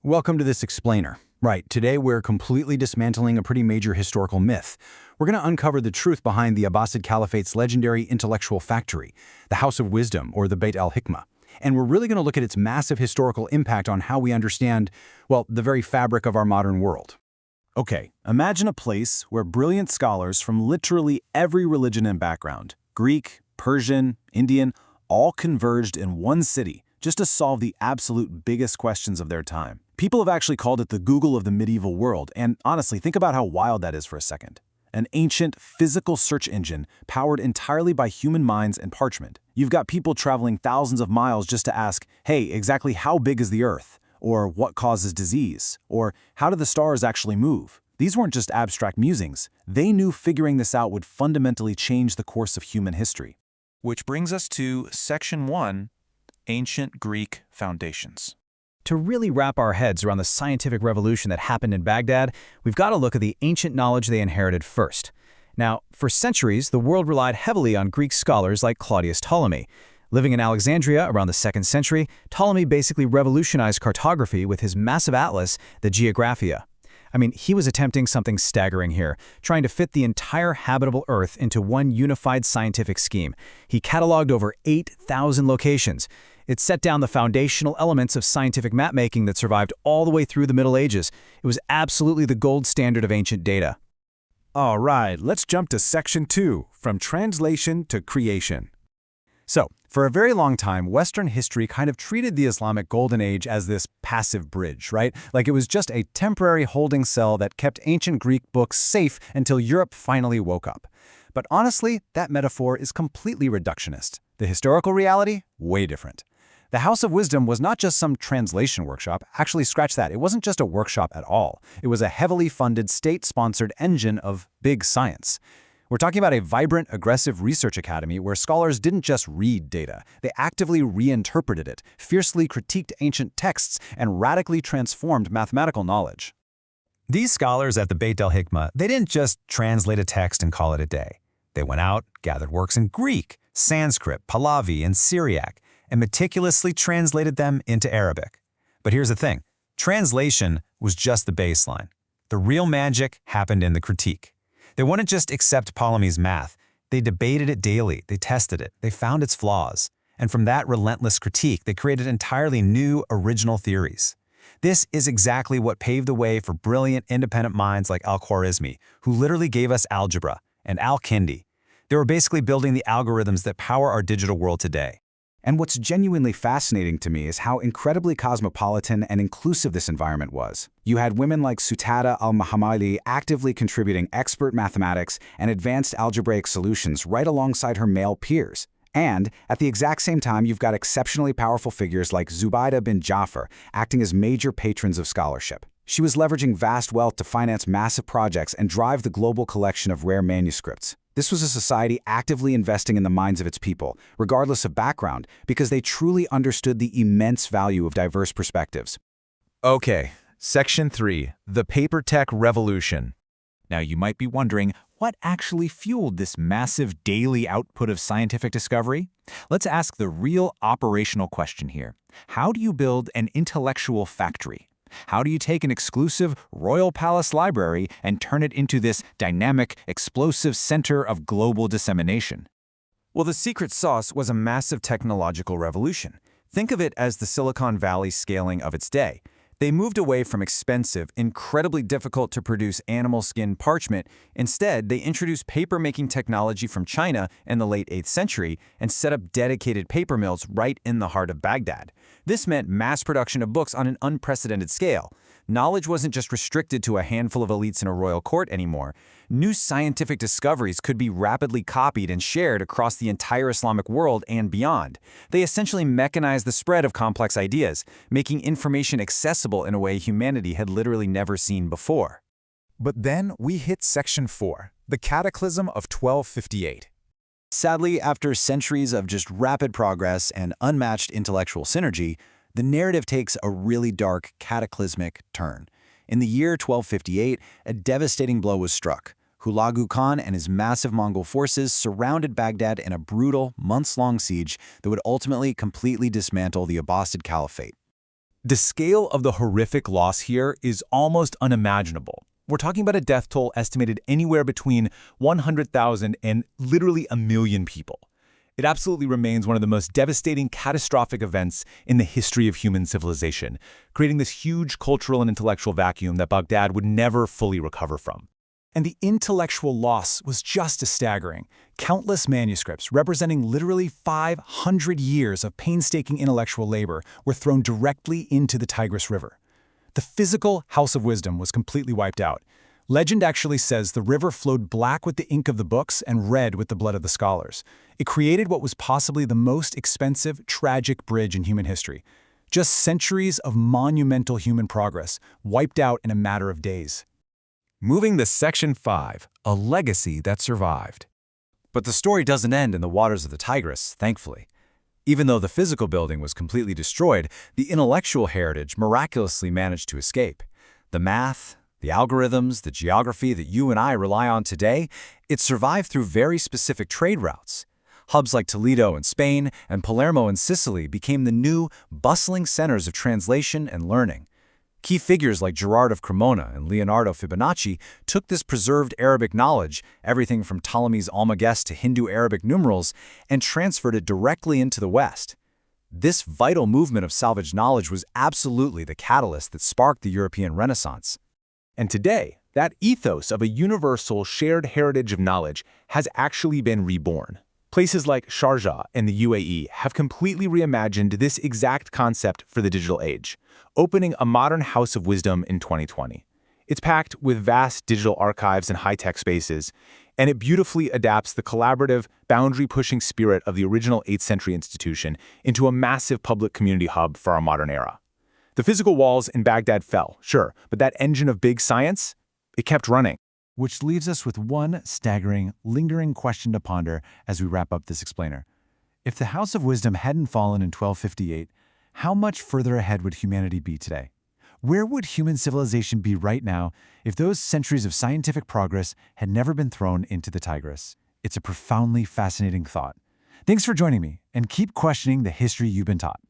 Welcome to this explainer. Right, today we're completely dismantling a pretty major historical myth. We're going to uncover the truth behind the Abbasid Caliphate's legendary intellectual factory, the House of Wisdom, or the Bayt al-Hikma. And we're really going to look at its massive historical impact on how we understand, well, the very fabric of our modern world. Okay, imagine a place where brilliant scholars from literally every religion and background, Greek, Persian, Indian, all converged in one city just to solve the absolute biggest questions of their time. People have actually called it the Google of the medieval world, and honestly, think about how wild that is for a second. An ancient, physical search engine powered entirely by human minds and parchment. You've got people traveling thousands of miles just to ask, hey, exactly how big is the Earth? Or what causes disease? Or how do the stars actually move? These weren't just abstract musings. They knew figuring this out would fundamentally change the course of human history. Which brings us to Section 1, Ancient Greek Foundations. To really wrap our heads around the scientific revolution that happened in Baghdad, we've got to look at the ancient knowledge they inherited first. Now, for centuries, the world relied heavily on Greek scholars like Claudius Ptolemy. Living in Alexandria around the 2nd century, Ptolemy basically revolutionized cartography with his massive atlas, the Geographia. I mean, he was attempting something staggering here, trying to fit the entire habitable Earth into one unified scientific scheme. He cataloged over 8,000 locations. It set down the foundational elements of scientific mapmaking that survived all the way through the Middle Ages. It was absolutely the gold standard of ancient data. All right, let's jump to Section 2, from translation to creation. So, for a very long time, Western history kind of treated the Islamic Golden Age as this passive bridge, right? Like it was just a temporary holding cell that kept ancient Greek books safe until Europe finally woke up. But honestly, that metaphor is completely reductionist. The historical reality? Way different. The House of Wisdom was not just some translation workshop. Actually, scratch that. It wasn't just a workshop at all. It was a heavily funded, state-sponsored engine of big science. We're talking about a vibrant, aggressive research academy where scholars didn't just read data. They actively reinterpreted it, fiercely critiqued ancient texts, and radically transformed mathematical knowledge. These scholars at the Bayt al-Hikma, they didn't just translate a text and call it a day. They went out, gathered works in Greek, Sanskrit, Pahlavi, and Syriac, and meticulously translated them into Arabic. But here's the thing. Translation was just the baseline. The real magic happened in the critique. They wouldn't just accept Ptolemy's math. They debated it daily, they tested it, they found its flaws. And from that relentless critique, they created entirely new, original theories. This is exactly what paved the way for brilliant, independent minds like al-Khwarizmi, who literally gave us algebra, and al-Kindi. They were basically building the algorithms that power our digital world today. And what's genuinely fascinating to me is how incredibly cosmopolitan and inclusive this environment was. You had women like Sutada al-Mahamali actively contributing expert mathematics and advanced algebraic solutions right alongside her male peers. And at the exact same time, you've got exceptionally powerful figures like Zubaydah bin Jafar acting as major patrons of scholarship. She was leveraging vast wealth to finance massive projects and drive the global collection of rare manuscripts. This was a society actively investing in the minds of its people, regardless of background, because they truly understood the immense value of diverse perspectives. Okay, Section 3, the Paper Tech Revolution. Now you might be wondering, what actually fueled this massive daily output of scientific discovery? Let's ask the real operational question here. How do you build an intellectual factory? How do you take an exclusive royal palace library and turn it into this dynamic, explosive center of global dissemination? Well, the secret sauce was a massive technological revolution. Think of it as the Silicon Valley scaling of its day. They moved away from expensive, incredibly difficult to produce animal skin parchment. Instead, they introduced paper-making technology from China in the late 8th century and set up dedicated paper mills right in the heart of Baghdad. This meant mass production of books on an unprecedented scale. Knowledge wasn't just restricted to a handful of elites in a royal court anymore. New scientific discoveries could be rapidly copied and shared across the entire Islamic world and beyond. They essentially mechanized the spread of complex ideas, making information accessible in a way humanity had literally never seen before. But then we hit Section 4, the cataclysm of 1258. Sadly, after centuries of just rapid progress and unmatched intellectual synergy, the narrative takes a really dark, cataclysmic turn. In the year 1258, a devastating blow was struck. Hulagu Khan and his massive Mongol forces surrounded Baghdad in a brutal, months-long siege that would ultimately completely dismantle the Abbasid Caliphate. The scale of the horrific loss here is almost unimaginable. We're talking about a death toll estimated anywhere between 100,000 and literally 1 million people. It absolutely remains one of the most devastating, catastrophic events in the history of human civilization, creating this huge cultural and intellectual vacuum that Baghdad would never fully recover from. And the intellectual loss was just as staggering. Countless manuscripts, representing literally 500 years of painstaking intellectual labor, were thrown directly into the Tigris River. The physical House of Wisdom was completely wiped out. Legend actually says the river flowed black with the ink of the books and red with the blood of the scholars. It created what was possibly the most expensive, tragic bridge in human history. Just centuries of monumental human progress, wiped out in a matter of days. Moving to Section 5, a legacy that survived. But the story doesn't end in the waters of the Tigris, thankfully. Even though the physical building was completely destroyed, the intellectual heritage miraculously managed to escape. The math, the algorithms, the geography that you and I rely on today, it survived through very specific trade routes. Hubs like Toledo in Spain and Palermo in Sicily became the new, bustling centers of translation and learning. Key figures like Gerard of Cremona and Leonardo Fibonacci took this preserved Arabic knowledge, everything from Ptolemy's Almagest to Hindu Arabic numerals, and transferred it directly into the West. This vital movement of salvaged knowledge was absolutely the catalyst that sparked the European Renaissance. And today, that ethos of a universal shared heritage of knowledge has actually been reborn. Places like Sharjah and the UAE have completely reimagined this exact concept for the digital age, opening a modern house of wisdom in 2020. It's packed with vast digital archives and high-tech spaces, and it beautifully adapts the collaborative, boundary-pushing spirit of the original 8th century institution into a massive public community hub for our modern era. The physical walls in Baghdad fell, sure, but that engine of big science, it kept running. Which leaves us with one staggering, lingering question to ponder as we wrap up this explainer. If the House of Wisdom hadn't fallen in 1258, how much further ahead would humanity be today? Where would human civilization be right now if those centuries of scientific progress had never been thrown into the Tigris? It's a profoundly fascinating thought. Thanks for joining me, and keep questioning the history you've been taught.